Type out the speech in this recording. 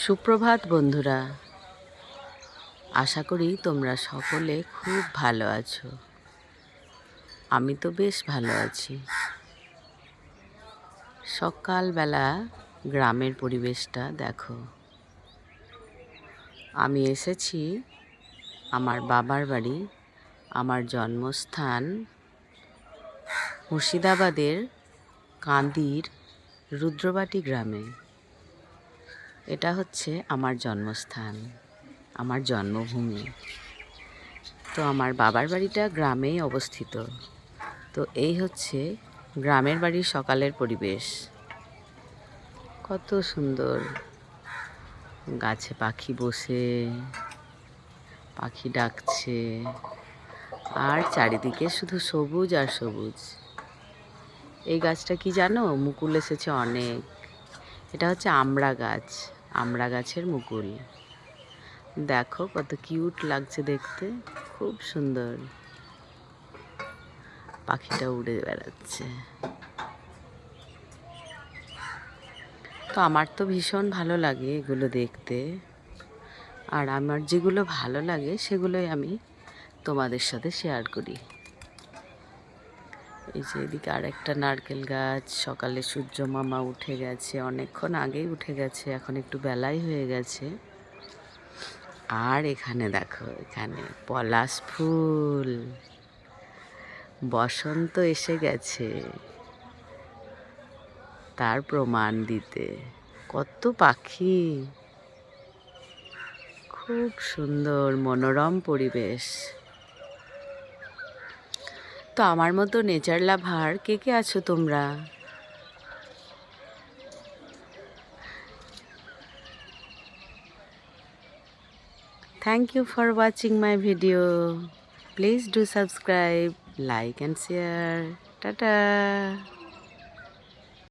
সুপ্রভাত বন্ধুরা, আশা করি তোমরা সকলে খুব ভালো আছো। আমি তো বেশ ভালো আছি। সকালবেলা গ্রামের পরিবেশটা দেখো। আমি এসেছি আমার বাবার বাড়ি, আমার জন্মস্থান মুর্শিদাবাদের কান্দির রুদ্রবাটি গ্রামে। এটা হচ্ছে আমার জন্মস্থান, আমার জন্মভূমি। তো আমার বাবার বাড়িটা গ্রামেই অবস্থিত। তো এই হচ্ছে গ্রামের বাড়ির সকালের পরিবেশ। কত সুন্দর, গাছে পাখি বসে পাখি ডাকছে, আর চারিদিকে শুধু সবুজ আর সবুজ। এই গাছটা কি জানো, মুকুল এসেছে অনেক। এটা হচ্ছে আমড়া গাছ, আমড়া গাছের মুকুল। দেখো কত কিউট লাগছে দেখতে, খুব সুন্দর। পাখিটা উড়ে বেড়াচ্ছে। তো আমার তো ভীষণ ভালো লাগে এগুলো দেখতে, আর আমার যেগুলো ভালো লাগে সেগুলোই আমি তোমাদের সাথে শেয়ার করি। এই যে এদিকে আরেকটা নারকেল গাছ, সকালে সূর্য মামা উঠে গেছে, অনেকক্ষণ আগেই উঠে গেছে, এখন একটু বেলাই হয়ে গেছে। আর এখানে দেখো, এখানে পলাশ ফুল, বসন্ত এসে গেছে তার প্রমাণ দিতে। কত পাখি, খুব সুন্দর মনোরম পরিবেশ। তো আমার মতো নেচার লাভার কে কে আছো তোমরা? Thank you for watching my video. Please do subscribe, like and share. Tata.